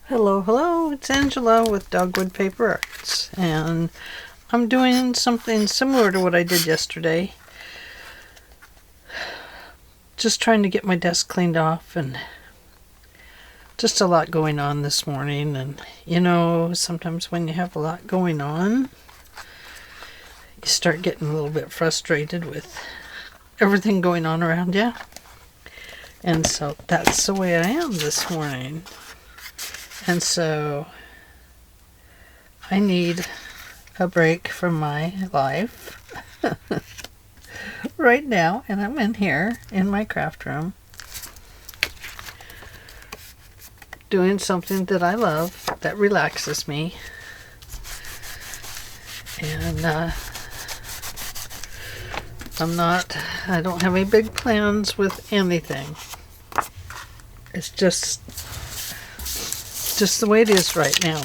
Hello, hello, it's Angela with Dogwood Paper Arts, and I'm doing something similar to what I did yesterday. Just trying to get my desk cleaned off, and just a lot going on this morning. And sometimes when you have a lot going on, you start getting a little bit frustrated with everything going on around you. And so that's the way I am this morning. And so I need a break from my life right now, and I'm in here in my craft room doing something that I love, that relaxes me. And I don't have any big plans with anything. It's just the way it is right now.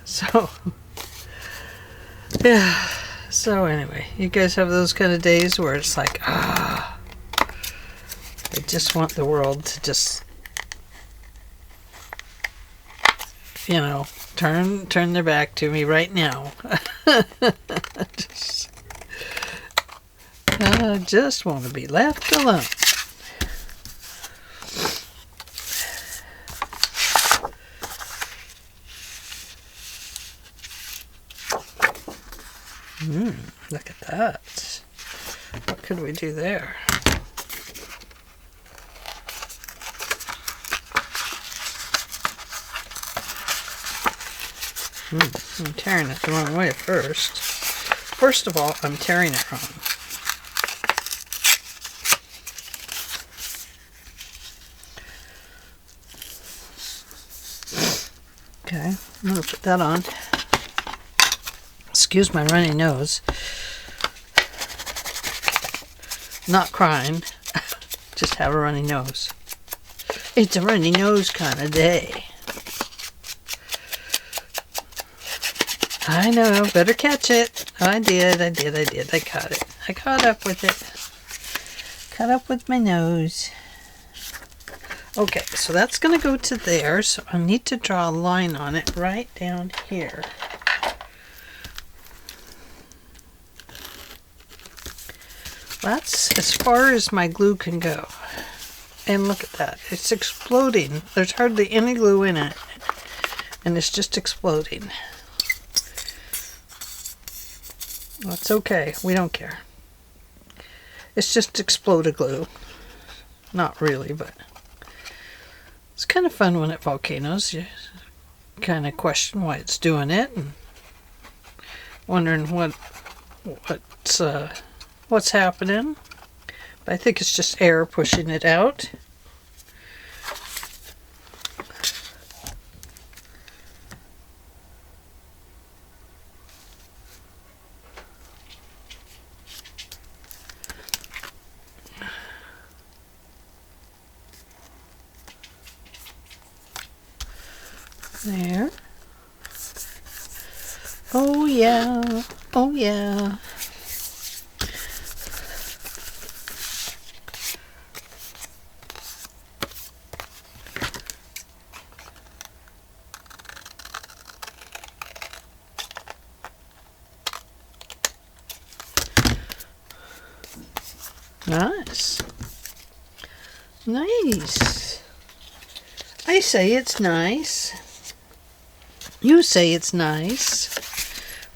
So, yeah. So anyway, you guys have those kind of days where it's like, I just want the world to just, turn their back to me right now. I just want to be left alone. Look at that. What could we do there? I'm tearing it the wrong way first. First of all, I'm tearing it wrong. Okay, I'm going to put that on. Excuse my runny nose. Not crying, just have a runny nose. It's a runny nose kind of day. I know, better catch it. I did. I caught it. I caught up with it. Caught up with my nose. Okay, so that's going to go to there, so I need to draw a line on it right down here. That's as far as my glue can go. And look at that. It's exploding. There's hardly any glue in it. And it's just exploding. That's okay. We don't care. It's just exploded glue. Not really, but it's kind of fun when it volcanoes. You kind of question why it's doing it and wondering what's happening. But I think it's just air pushing it out. There. Oh yeah. Oh yeah. Nice. Nice. I say it's nice. You say it's nice.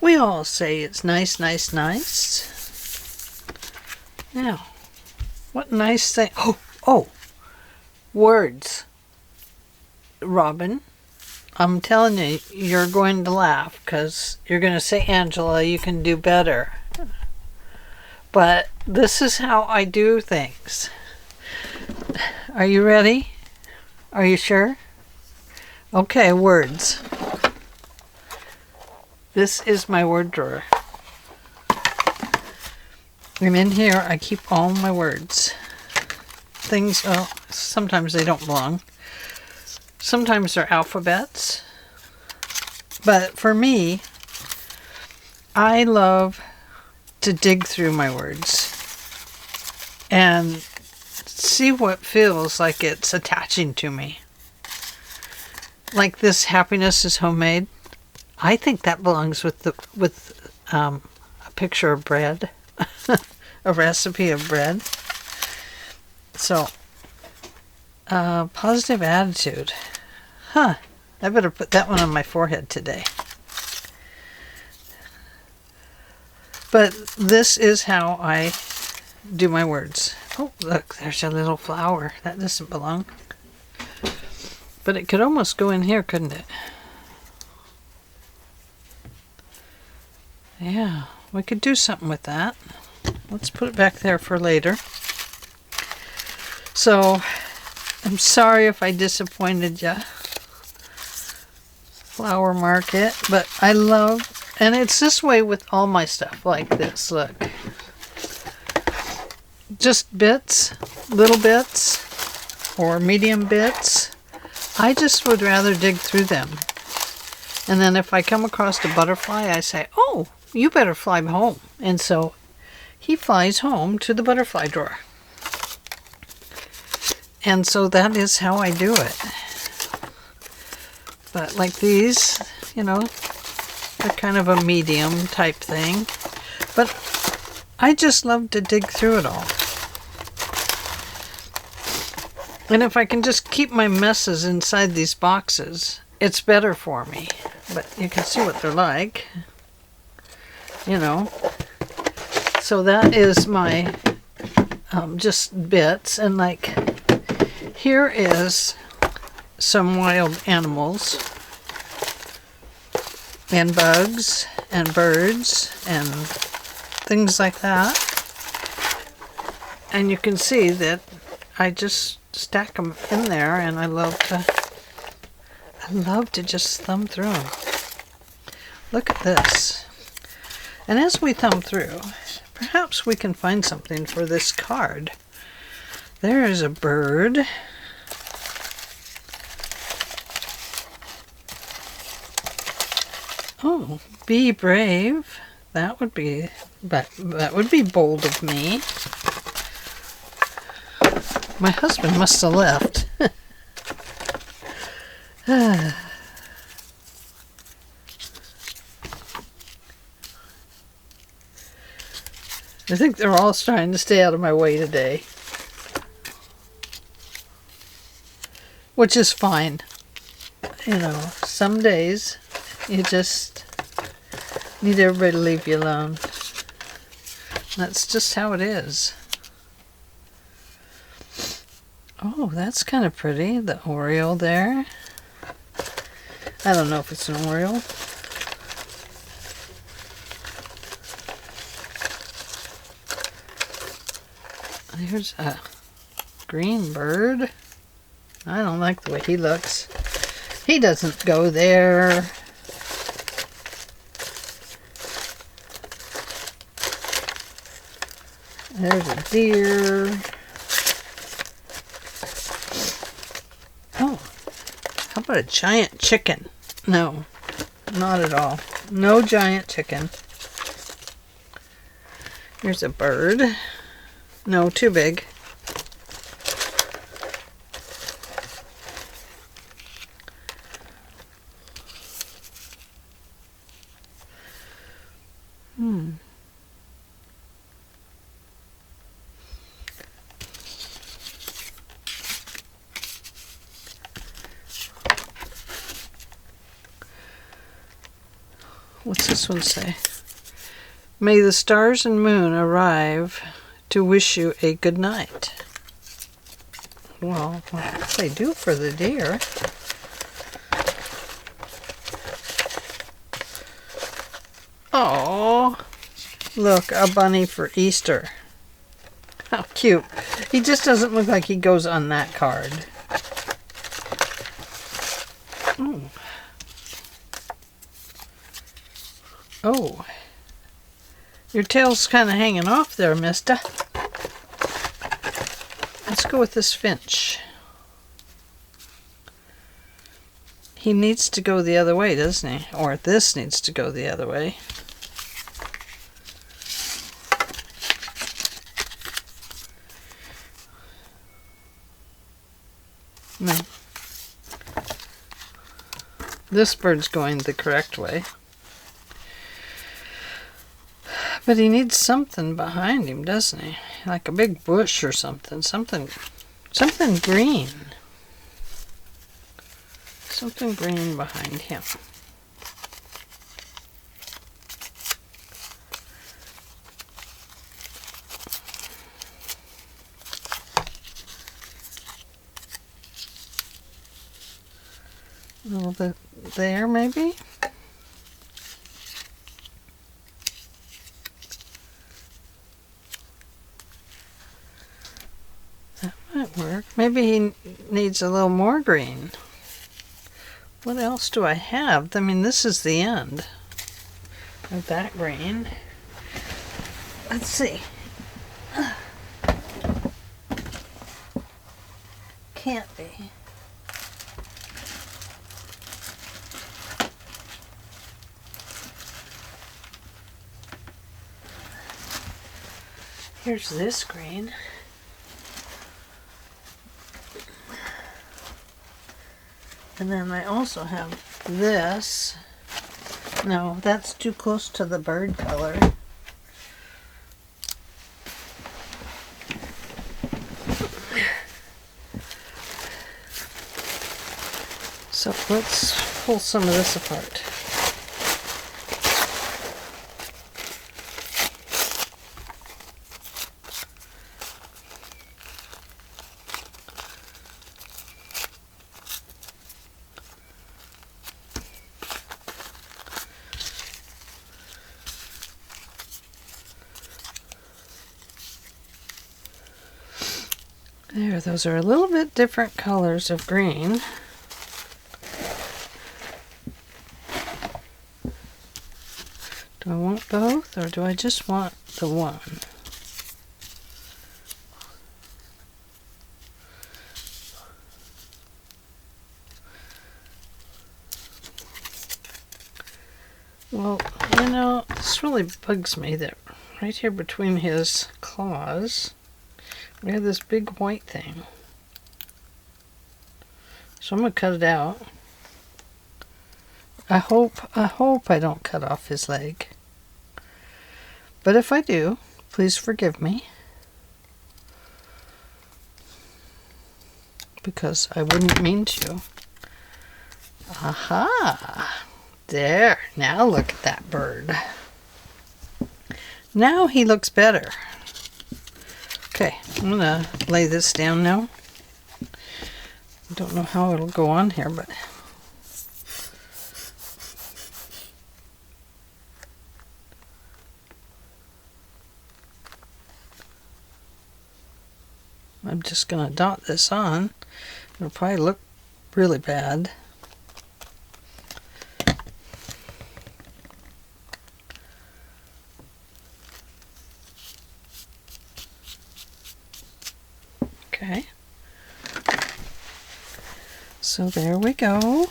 We all say it's nice, nice, nice. Now, what nice thing. Oh, words. Robin, I'm telling you, you're going to laugh because you're going to say, Angela, you can do better. But this is how I do things. Are you ready? Are you sure? Okay, words. This is my word drawer. And in here I keep all my words. Things, sometimes they don't belong. Sometimes they're alphabets. But for me, I love to dig through my words and see what feels like it's attaching to me. like this happiness is homemade. I think that belongs with a picture of bread, a recipe of bread. So, positive attitude. Huh. I better put that one on my forehead today. But this is how I do my words. Oh, look, there's a little flower. That doesn't belong. But it could almost go in here, couldn't it? Yeah, we could do something with that. Let's put it back there for later. So, I'm sorry if I disappointed you. Flower market, but I love, and it's this way with all my stuff like this. Look, just bits, little bits, or medium bits. I just would rather dig through them. And then if I come across a butterfly, I say, oh, you better fly home. And so he flies home to the butterfly drawer. And so that is how I do it. But like these, you know, they're kind of a medium type thing. But I just love to dig through it all. And if I can just keep my messes inside these boxes, it's better for me. But you can see what they're like, you know. So that is my just bits. And like, here is some wild animals and bugs and birds and things like that. And you can see that I just stack them in there, and I love to just thumb through them. Look at this. And as we thumb through, perhaps we can find something for this card. There is a bird. Oh, be brave. That would be bold of me. My husband must have left. I think they're all trying to stay out of my way today. Which is fine. You know, some days you just need everybody to leave you alone. That's just how it is. Oh, that's kind of pretty, the Oreo there. I don't know if it's an Oreo. There's a green bird. I don't like the way he looks. He doesn't go there. There's a deer. Oh, how about a giant chicken? No, not at all. No giant chicken. Here's a bird. No, too big. What's this one say? May the stars and moon arrive to wish you a good night. Well, what they do for the deer. Oh, look, a bunny for Easter. How cute. He just doesn't look like he goes on that card. Oh. Oh. Your tail's kind of hanging off there, mister. Let's go with this finch. He needs to go the other way, doesn't he? Or this needs to go the other way. No. This bird's going the correct way. But he needs something behind him, doesn't he? Like a big bush or something. Something green. Something green behind him. A little bit there, maybe. That might work. Maybe he needs a little more green. What else do I have? I mean, this is the end of that green. Let's see. Can't be. Here's this green. And then I also have this. No, that's too close to the bird color. So let's pull some of this apart. There, those are a little bit different colors of green. Do I want both, or do I just want the one? Well, you know, this really bugs me that right here between his claws, we have this big white thing. So I'm going to cut it out. I hope I don't cut off his leg. But if I do, please forgive me. Because I wouldn't mean to. Aha! There. Now look at that bird. Now he looks better. Okay, I'm going to lay this down now. I don't know how it'll go on here, but... I'm just going to dot this on. It'll probably look really bad. Okay. So there we go.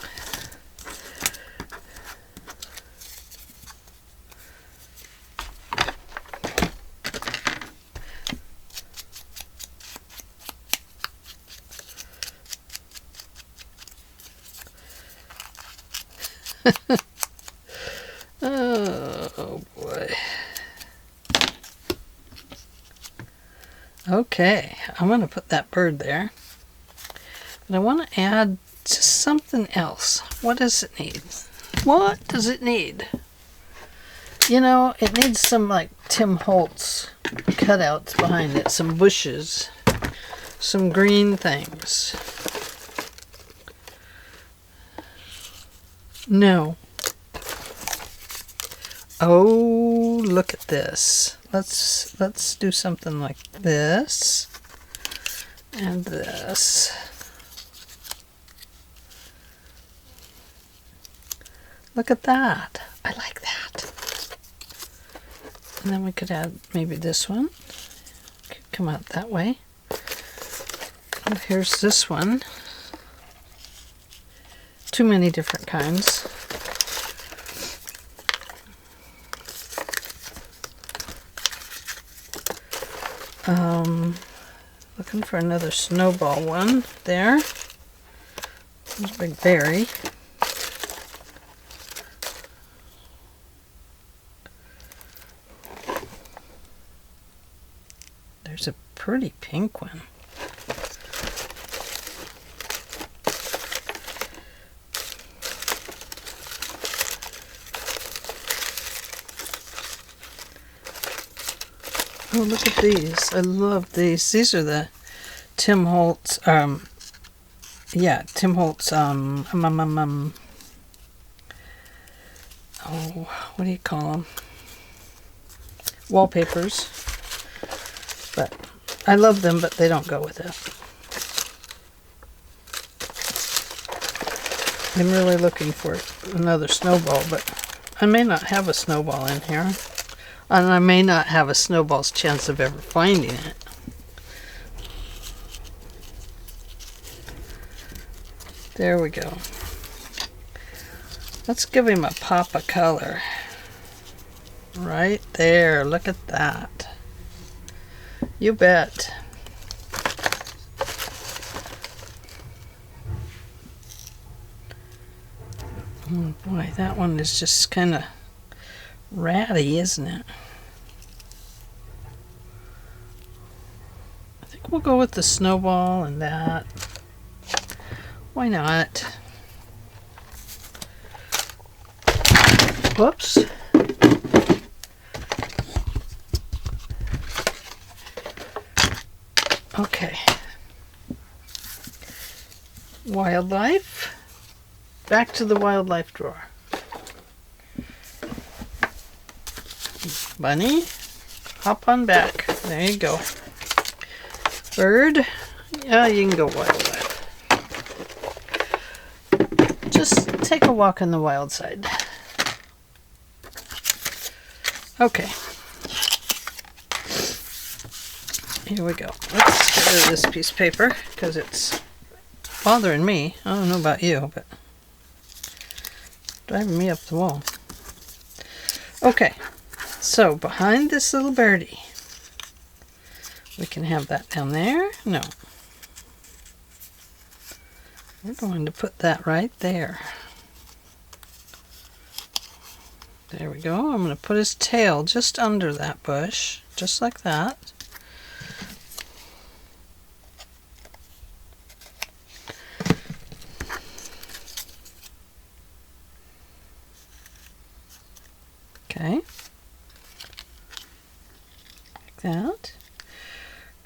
Oh boy. Okay, I'm going to put that bird there. But I want to add just something else. What does it need? What does it need? You know, it needs some like Tim Holtz cutouts behind it, some bushes, some green things. No. Oh, look at this. Let's do something like this and this. Look at that. I like that. And then we could add maybe this one. Could come out that way. Oh, here's this one. Too many different kinds. Looking for another snowball one there. There's a big berry. pretty pink one. Oh, look at these. I love these. These are the Tim Holtz, Tim Holtz, oh, what do you call them? Wallpapers. But I love them, but they don't go with it. I'm really looking for another snowball, but I may not have a snowball in here. And I may not have a snowball's chance of ever finding it. There we go. Let's give him a pop of color. Right there. Look at that. You bet. Oh boy, that one is just kind of ratty, isn't it? I think we'll go with the snowball and that. Why not? Whoops. Okay. Wildlife. Back to the wildlife drawer. Bunny, hop on back. There you go. Bird. Yeah, you can go wildlife. Just take a walk on the wild side. Okay. Here we go. Let's get rid of this piece of paper because it's bothering me. I don't know about you, but driving me up the wall. Okay. So behind this little birdie, we can have that down there. No. We're going to put that right there. There we go. I'm going to put his tail just under that bush, just like that. Okay. Like that.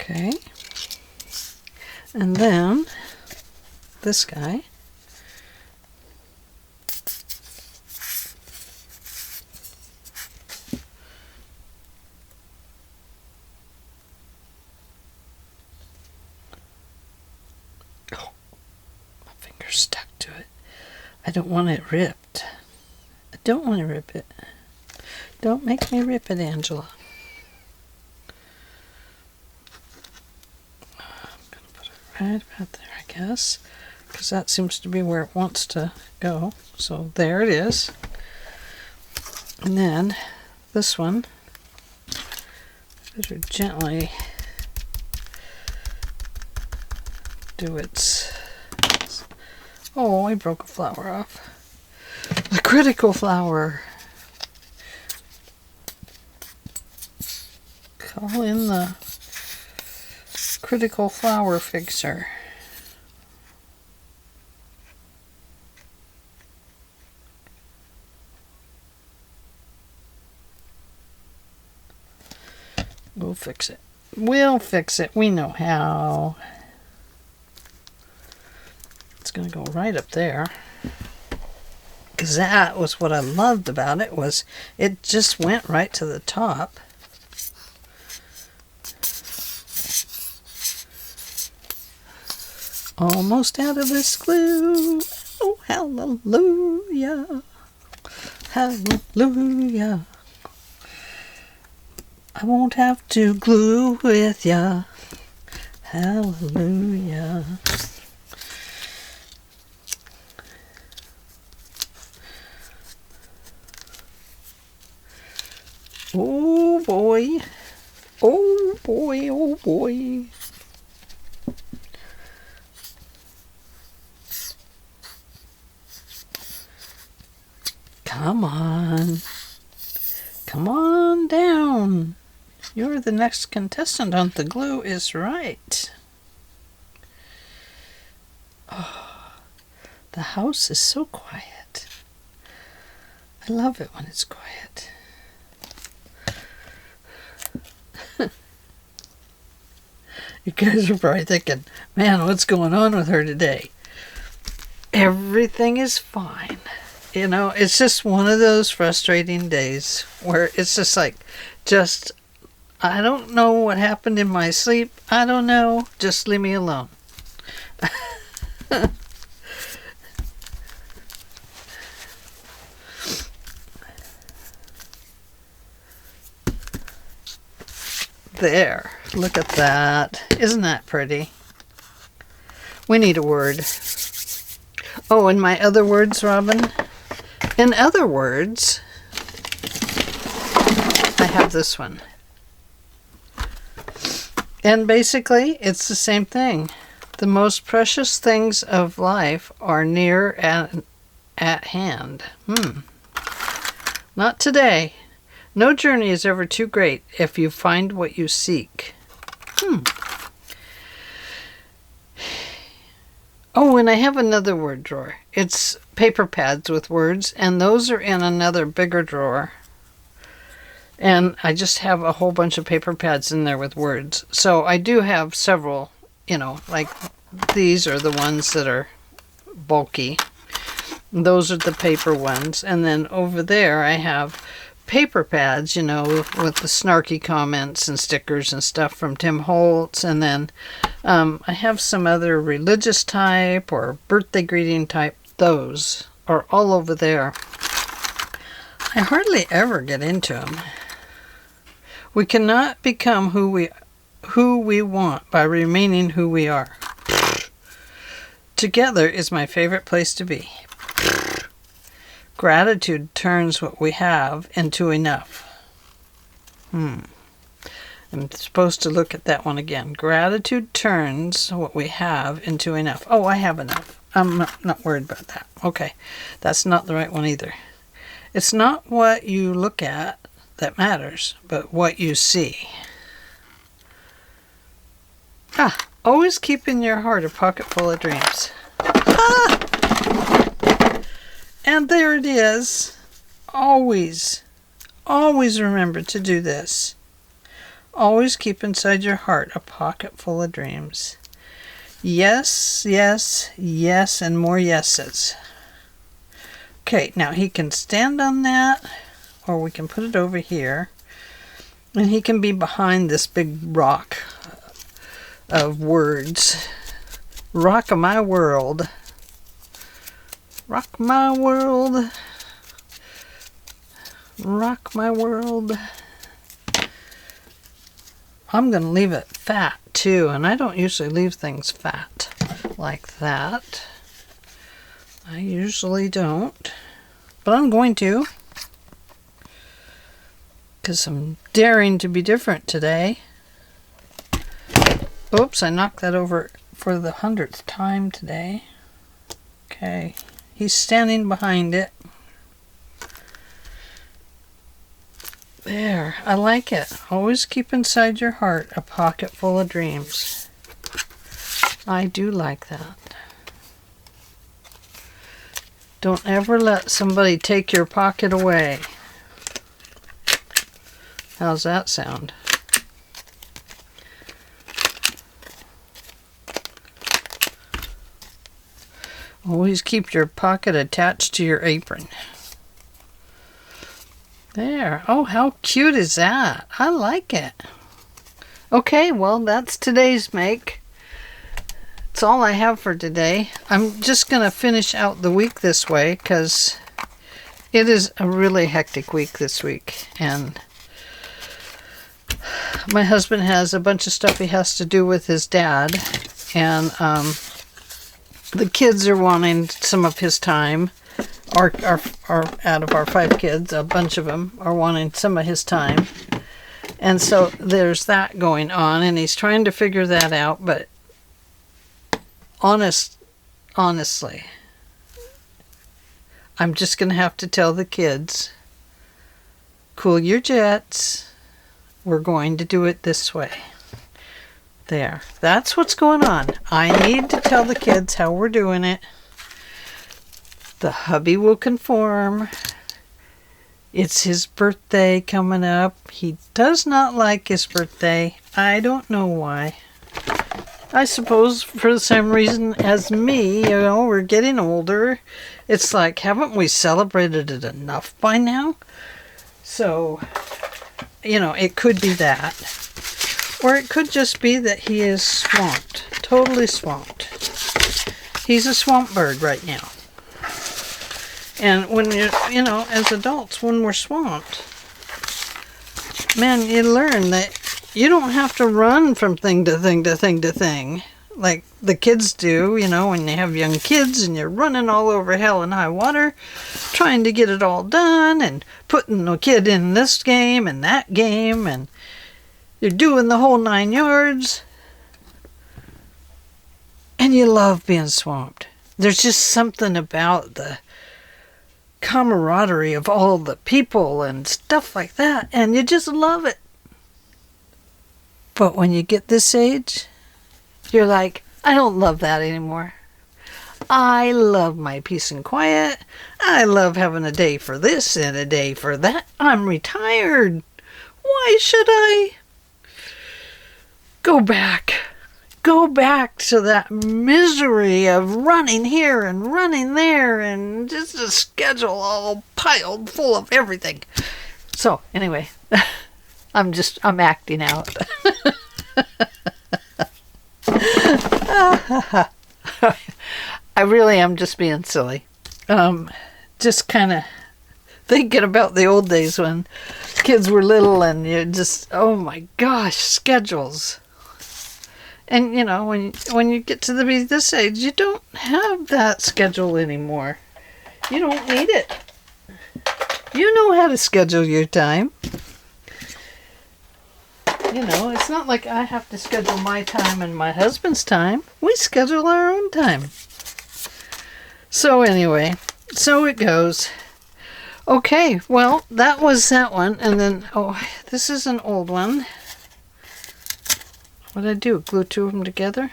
Okay. And then this guy. Oh, my finger's stuck to it. I don't want it ripped. I don't want to rip it. Don't make me rip it, Angela. I'm going to put it right about there, I guess, because that seems to be where it wants to go. So there it is. And then this one, better gently do its... Oh, I broke a flower off. A critical flower. Call in the critical flower fixer. We'll fix it. We'll fix it. We know how. It's going to go right up there. Because that was what I loved about it, was it just went right to the top. Almost out of this glue. Oh, hallelujah. Hallelujah. I won't have to glue with ya. Hallelujah. Oh boy. Oh boy, oh boy. Come on. Come on down. You're the next contestant on The Glue is right. Oh, the house is so quiet. I love it when it's quiet. You guys are probably thinking, man, what's going on with her today? Everything is fine. You know, it's just one of those frustrating days where it's just like, I don't know what happened in my sleep. I don't know. Just leave me alone. There. Look at that. Isn't that pretty? We need a word. Oh, and my other words, Robin? In other words, I have this one. And basically, it's the same thing. The most precious things of life are near and at hand. Not today. No journey is ever too great if you find what you seek. Oh, and I have another word drawer. It's paper pads with words, and those are in another bigger drawer. And I just have a whole bunch of paper pads in there with words. So I do have several, you know, like these are the ones that are bulky. Those are the paper ones. And then over there I have paper pads, you know, with the snarky comments and stickers and stuff from Tim Holtz. And then I have some other religious type or birthday greeting type. Those are all over there. I hardly ever get into them. We cannot become who we want by remaining who we are. Together is my favorite place to be. Gratitude turns what we have into enough. I'm supposed to look at that one again. Gratitude turns what we have into enough. Oh, I have enough. I'm not worried about that. Okay, that's not the right one either. It's not what you look at that matters, but what you see. Always keep in your heart a pocket full of dreams. And there it is. Always remember to do this. Always keep inside your heart a pocket full of dreams. Yes, yes, yes, and more yeses. Okay, now he can stand on that, or we can put it over here, and he can be behind this big rock of words. Rock of my world. Rock my world. Rock my world. I'm going to leave it fat too, and I don't usually leave things fat like that. I usually don't, but I'm going to, because I'm daring to be different today. Oops, I knocked that over for the 100th time today. Okay, he's standing behind it. There, I like it. Always keep inside your heart a pocket full of dreams. I do like that. Don't ever let somebody take your pocket away. How's that sound? Always keep your pocket attached to your apron. There. Oh, how cute is that? I like it. Okay, well, that's today's make. That's all I have for today. I'm just going to finish out the week this way because it is a really hectic week this week. And my husband has a bunch of stuff he has to do with his dad. And the kids are wanting some of his time. Our out of our 5 kids, a bunch of them are wanting some of his time. And so there's that going on, and he's trying to figure that out, but honestly, I'm just going to have to tell the kids, cool your jets, we're going to do it this way. There. That's what's going on. I need to tell the kids how we're doing it. The hubby will conform. It's his birthday coming up. He does not like his birthday. I don't know why. I suppose for the same reason as me, you know, we're getting older. It's like, haven't we celebrated it enough by now? So, you know, it could be that. Or it could just be that he is swamped. Totally swamped. He's a swamp bird right now. And when you know, as adults, when we're swamped, man, you learn that you don't have to run from thing to thing to thing to thing like the kids do, you know, when they have young kids and you're running all over hell and high water trying to get it all done and putting the kid in this game and that game and you're doing the whole 9 yards. And you love being swamped. There's just something about the camaraderie of all the people and stuff like that, and you just love it. But when you get this age, you're like, I don't love that anymore. I love my peace and quiet. I love having a day for this and a day for that. I'm retired. Why should I go back to that misery of running here and running there and just a schedule all piled full of everything? So anyway, I'm acting out. I really am just being silly. Just kind of thinking about the old days when kids were little and you just, oh my gosh, schedules. And you know, when you get to be this age, you don't have that schedule anymore. You don't need it. You know how to schedule your time. You know, it's not like I have to schedule my time and my husband's time. We schedule our own time. So anyway, so it goes. Okay, well, that was that one. And then, oh, this is an old one. What did I do? Glue two of them together?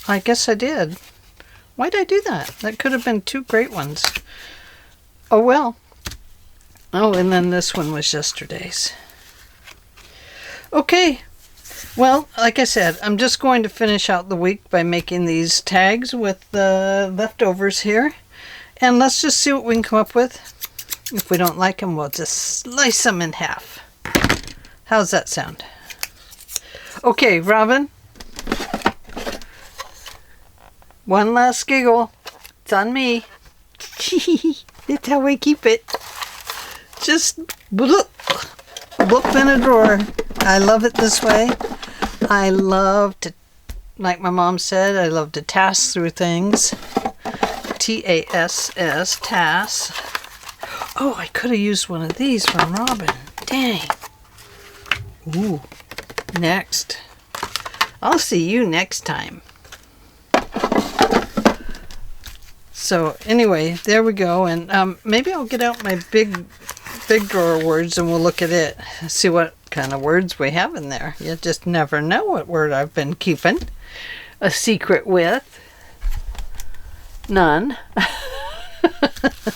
I guess I did. Why did I do that? That could have been two great ones. Oh, well. Oh, and then this one was yesterday's. Okay. Well, like I said, I'm just going to finish out the week by making these tags with the leftovers here. And let's just see what we can come up with. If we don't like them, we'll just slice them in half. How's that sound? Okay, Robin. One last giggle. It's on me. That's how I keep it. Just bloop, bloop in a drawer. I love it this way. I love to, like my mom said, I love to task through things. T-A-S-S, task. Oh, I could have used one of these from Robin. Dang. Ooh. Next. I'll see you next time. So anyway, there we go. And maybe I'll get out my big drawer of words and we'll look at it. See what kind of words we have in there. You just never know what word I've been keeping a secret with. None.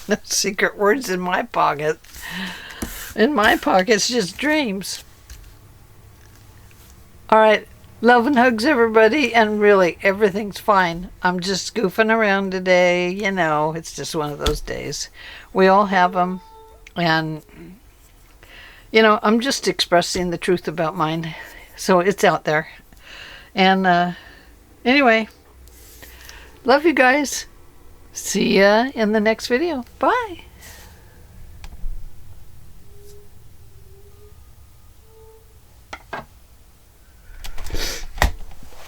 No secret words in my pocket. In my pocket's just dreams. All right, love and hugs everybody, and really everything's fine. I'm just goofing around today, you know, it's just one of those days. We all have them, and you know, I'm just expressing the truth about mine, so it's out there. And anyway, love you guys. See ya in the next video. Bye.